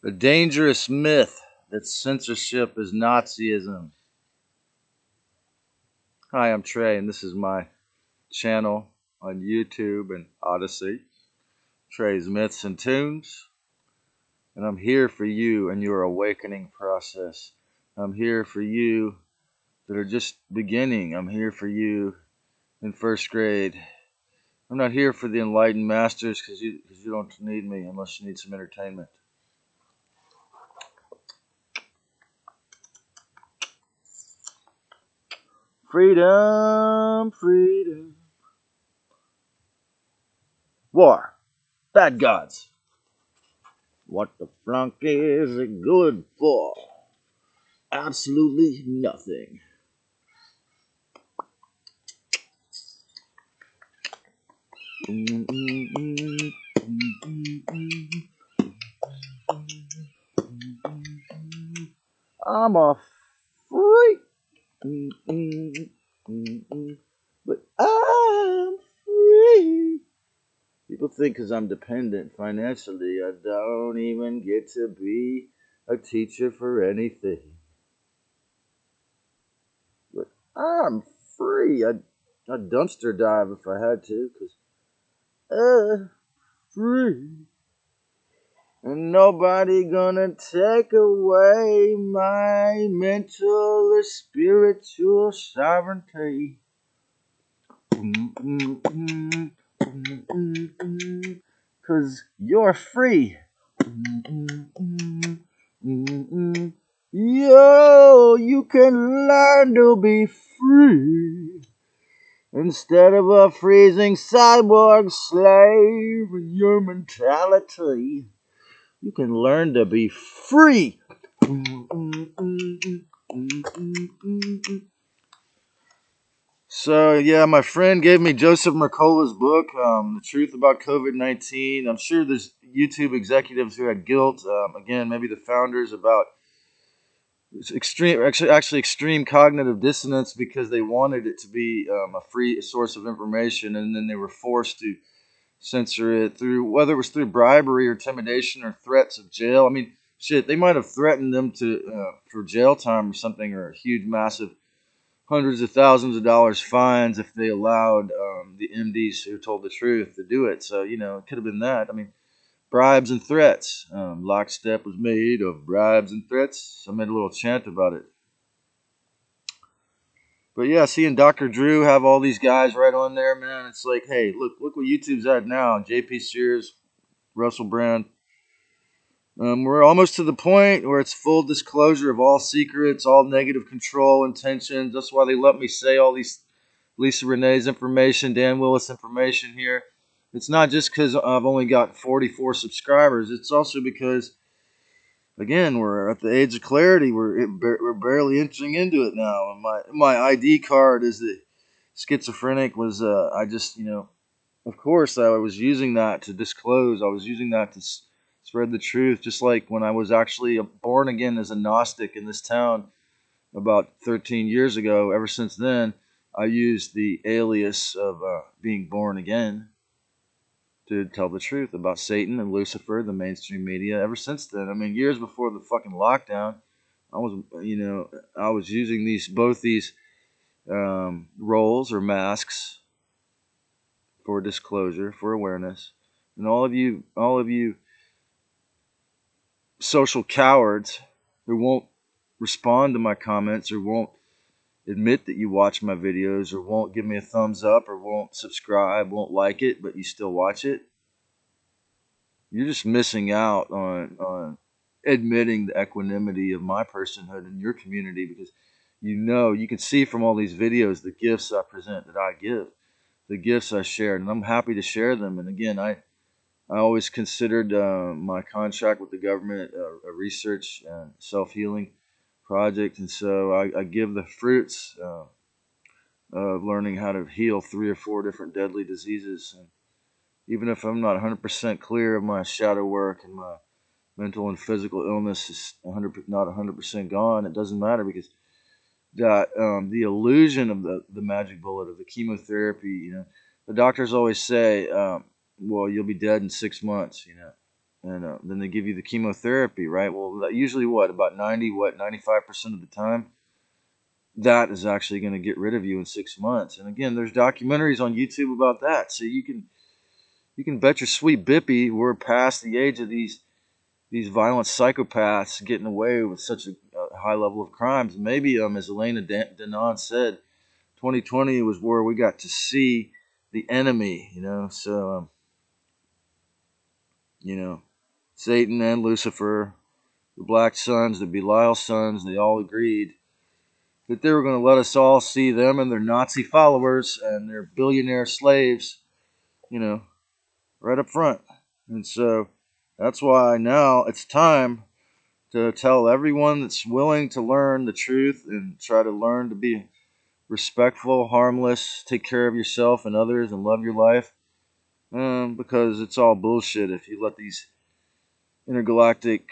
The dangerous myth that censorship is Nazism. Hi, I'm Trey, and this is my channel on YouTube and Odyssey, Trey's Myths and Tunes. And I'm here for you and your awakening process. I'm here for you that are just beginning. I'm here for you in first grade. I'm not here for the enlightened masters because you don't need me unless you need some entertainment. Freedom, freedom. War. Bad gods. What the flunk is it good for? Absolutely nothing. I'm a freak. But I'm free. People think because I'm dependent financially, I don't even get to be a teacher for anything. But I'm free. I'd dumpster dive if I had to, because I'm free. And nobody gonna take away my mental or spiritual sovereignty. Cause you're free. Yo, you can learn to be free. Instead of a freezing cyborg slave in your mentality, you can learn to be free. So yeah, my friend gave me Joseph Mercola's book, "The Truth About COVID-19." I'm sure there's YouTube executives who had guilt. Again, maybe the founders about actually extreme cognitive dissonance because they wanted it to be a free source of information, and then they were forced to censor it through whether it was through bribery or intimidation or threats of jail. I mean, shit, they might have threatened them to for jail time or something, or a huge, massive, hundreds of thousands of dollars fines if they allowed the MDs who told the truth to do it. So it could have been that. I mean, bribes and threats. Lockstep was made of bribes and threats. I made a little chant about it. But yeah, seeing Dr. Drew have all these guys right on there, man, it's like, hey, look what YouTube's at now. JP Sears, Russell Brand. We're almost to the point where it's full disclosure of all secrets, all negative control intentions. That's why they let me say all these Lisa Renee's information, Dan Willis information here. It's not just because I've only got 44 subscribers. It's also because, again, we're at the age of clarity. We're barely entering into it now. And my ID card is the schizophrenic was I just of course I was using that to disclose. I was using that to spread the truth. Just like when I was actually born again as a Gnostic in this town about 13 years ago. Ever since then, I used the alias of being born again to tell the truth about Satan and Lucifer, the mainstream media. Ever since then, I mean, years before the fucking lockdown, I was using both these roles or masks for disclosure, for awareness, and all of you social cowards who won't respond to my comments or won't admit that you watch my videos or won't give me a thumbs up or won't subscribe, won't like it, but you still watch it, you're just missing out on admitting the equanimity of my personhood in your community, because you can see from all these videos the gifts I present, that I give, the gifts I share, and I'm happy to share them. And again, I always considered my contract with the government a research and self-healing project, and so I give the fruits of learning how to heal 3 or 4 different deadly diseases. And even if I'm not 100% clear of my shadow work and my mental and physical illness is not 100% gone, it doesn't matter, because that the illusion of the magic bullet of the chemotherapy, the doctors always say, well, you'll be dead in 6 months. and then they give you the chemotherapy, right? Well, usually what about 95% of the time, that is actually going to get rid of you in 6 months. And again, there's documentaries on YouTube about that, so you can bet your sweet bippy we're past the age of these violent psychopaths getting away with such a high level of crimes. Maybe, as Elena Denon said, 2020 was where we got to see the enemy. So Satan and Lucifer, the Black Sons, the Belial Sons, they all agreed that they were going to let us all see them and their Nazi followers and their billionaire slaves, you know, right up front. And so that's why now it's time to tell everyone that's willing to learn the truth and try to learn to be respectful, harmless, take care of yourself and others, and love your life. Because it's all bullshit if you let these intergalactic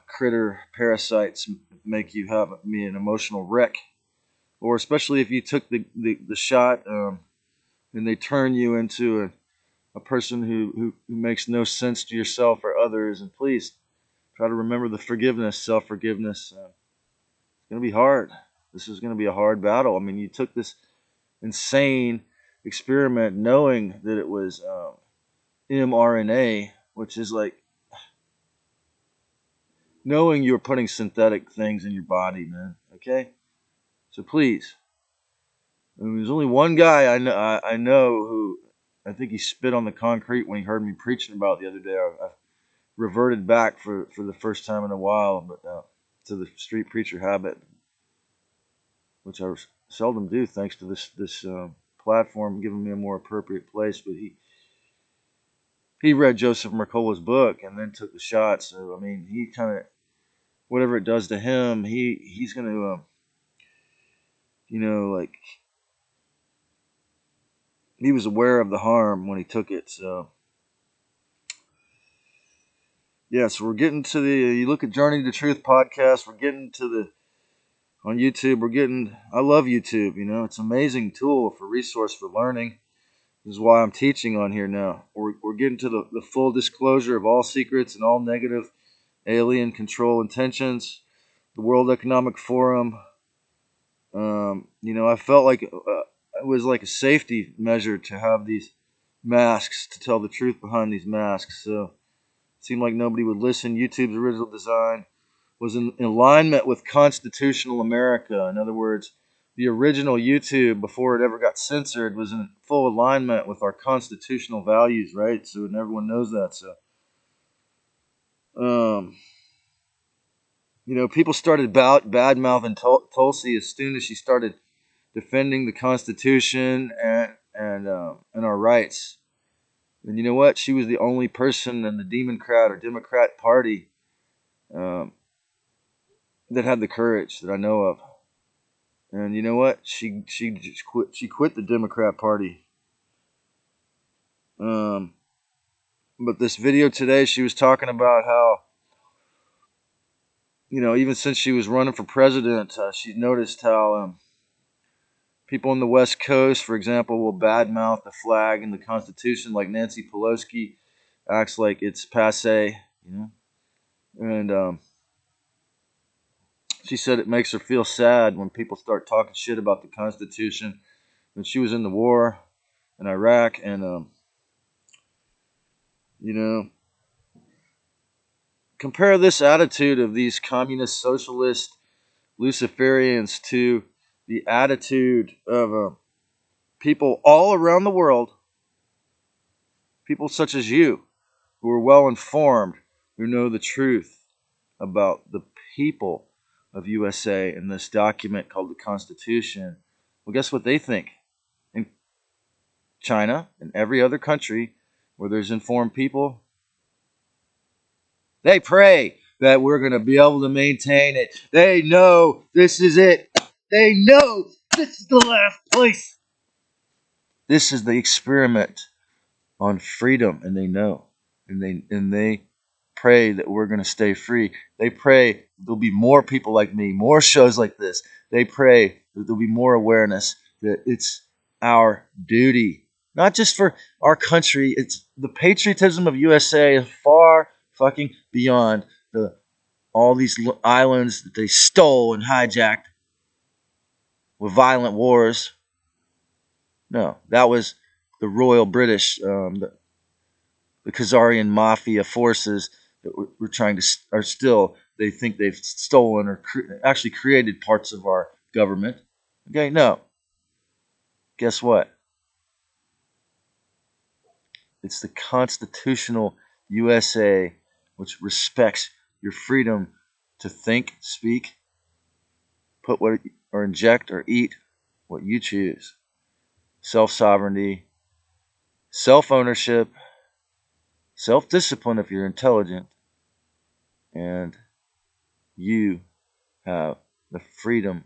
critter parasites make you have me an emotional wreck, or especially if you took the shot and they turn you into a person who makes no sense to yourself or others. And please try to remember the forgiveness, self-forgiveness. It's going to be hard. This is going to be a hard battle. I mean, you took this insane experiment knowing that it was mRNA, which is like knowing you're putting synthetic things in your body, man. Okay? So please. I mean, there's only one guy I know who I think he spit on the concrete when he heard me preaching about it the other day. I reverted back for the first time in a while, but to the street preacher habit, which I seldom do, thanks to this platform giving me a more appropriate place. But he read Joseph Mercola's book and then took the shot. So I mean, he kind of whatever it does to him, he's going to like he was aware of the harm when he took it. So yeah, so we're getting to the you look at Journey to Truth podcast. We're getting to the on YouTube. I love YouTube. It's an amazing tool for resource for learning. This is why I'm teaching on here now. We're getting to the full disclosure of all secrets and all negative alien control intentions. The World Economic Forum. I felt like it was like a safety measure to have these masks to tell the truth behind these masks. So it seemed like nobody would listen. YouTube's original design was in alignment with constitutional America. In other words, the original YouTube, before it ever got censored, was in full alignment with our constitutional values, right? So, and everyone knows that. So, um, people started bad mouthing Tulsi as soon as she started defending the Constitution and our rights. And you know what? She was the only person in the Democrat Party um, that had the courage that I know of. And you know what? She just quit. She quit the Democrat Party. Um, but this video today, she was talking about how even since she was running for president, she noticed how people on the West Coast, for example, will badmouth the flag and the Constitution, like Nancy Pelosi acts like it's passe. And she said it makes her feel sad when people start talking shit about the Constitution. When she was in the war in Iraq, and you know, compare this attitude of these communist, socialist, Luciferians to the attitude of people all around the world, people such as you, who are well informed, who know the truth about the people of USA in this document called the Constitution. Well, guess what they think? In China and every other country where there's informed people, they pray that we're going to be able to maintain it. They know this is it. They know this is the last place. This is the experiment on freedom, and they know. And they pray that we're going to stay free. They pray there'll be more people like me, more shows like this. They pray that there'll be more awareness that it's our duty, not just for our country. It's the patriotism of USA is far, fucking beyond all these islands that they stole and hijacked with violent wars. No, that was the Royal British, the Khazarian mafia forces that we're trying to, are still, they think they've stolen or actually created parts of our government. Okay, no. Guess what? It's the constitutional USA, which respects your freedom to think, speak, put what, or inject or eat what you choose. Self sovereignty, self ownership, self discipline if you're intelligent, and you have the freedom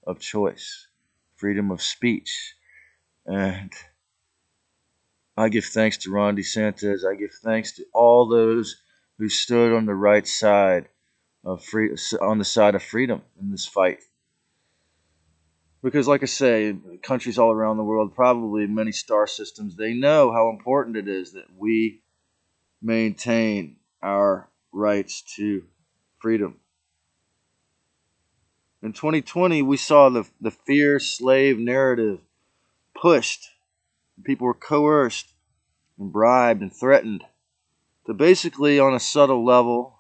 of choice, freedom of speech. And I give thanks to Ron DeSantis. I give thanks to all those who stood on the right side of on the side of freedom in this fight. Because, like I say, countries all around the world, probably many star systems, they know how important it is that we maintain our rights to freedom. In 2020, we saw the fear slave narrative pushed. People were coerced and bribed and threatened to basically, on a subtle level,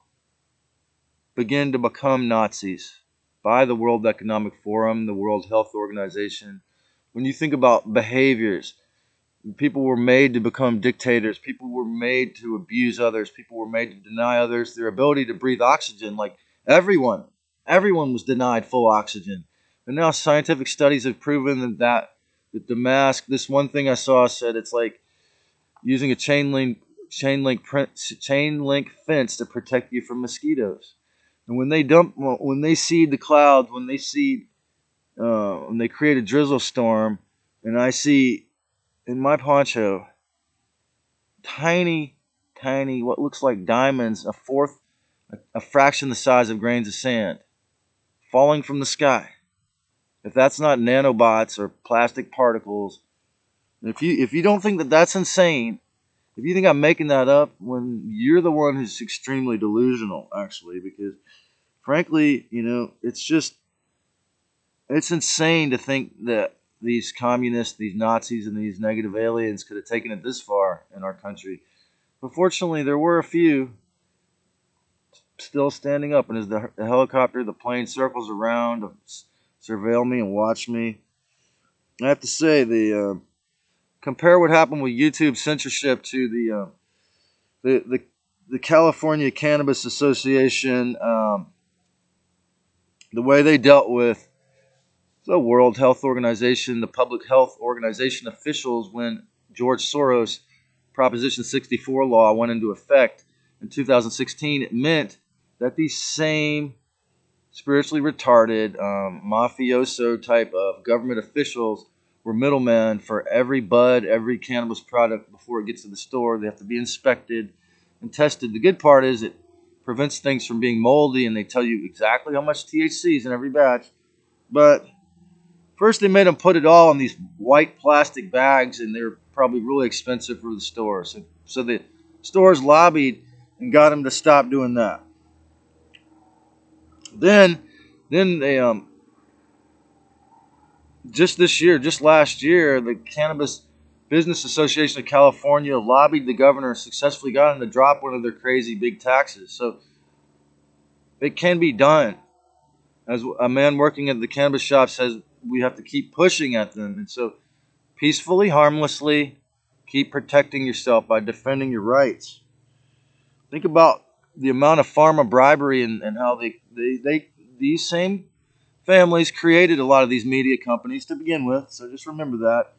begin to become Nazis by the World Economic Forum, the World Health Organization. When you think about behaviors, people were made to become dictators. People were made to abuse others. People were made to deny others their ability to breathe oxygen. Like everyone was denied full oxygen. And now scientific studies have proven that the mask, this one thing I saw said it's like using a chain link fence to protect you from mosquitoes. And when they seed the clouds, when they create a drizzle storm, and I see in my poncho tiny, tiny, what looks like diamonds, a fraction the size of grains of sand, falling from the sky. If that's not nanobots or plastic particles, if you don't think that that's insane, if you think I'm making that up, when you're the one who's extremely delusional, actually, because frankly, it's insane to think that these communists, these Nazis, and these negative aliens could have taken it this far in our country. But fortunately, there were a few still standing up, and as the helicopter, the plane circles around to surveil me and watch me, I have to say, compare what happened with YouTube censorship to the California Cannabis Association, the way they dealt with the World Health Organization, the Public Health Organization officials when George Soros' Proposition 64 law went into effect in 2016. It meant that these same spiritually retarded mafioso type of government officials were middlemen for every bud, every cannabis product before it gets to the store. They have to be inspected and tested. The good part is it prevents things from being moldy, and they tell you exactly how much THC is in every batch. But first, they made them put it all in these white plastic bags, and they're probably really expensive for the stores. So the stores lobbied and got them to stop doing that. Then they just last year, the Cannabis Business Association of California lobbied the governor and successfully got him to drop one of their crazy big taxes. So it can be done. As a man working at the cannabis shop says, we have to keep pushing at them. And so peacefully, harmlessly, keep protecting yourself by defending your rights. Think about the amount of pharma bribery and how these same families created a lot of these media companies to begin with. So just remember that.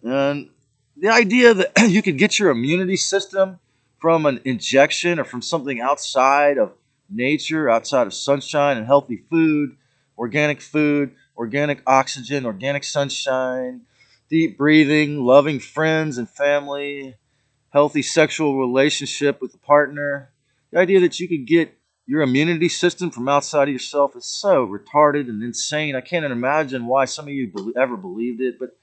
And the idea that you could get your immunity system from an injection or from something outside of nature, outside of sunshine and healthy food, organic oxygen, organic sunshine, deep breathing, loving friends and family, healthy sexual relationship with a partner. The idea that you could get your immunity system from outside of yourself is so retarded and insane. I can't imagine why some of you ever believed it, but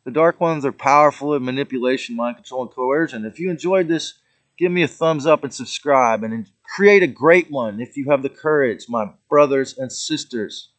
the dark ones are powerful at manipulation, mind control, and coercion. If you enjoyed this give me a thumbs up and subscribe and create a great one if you have the courage, my brothers and sisters.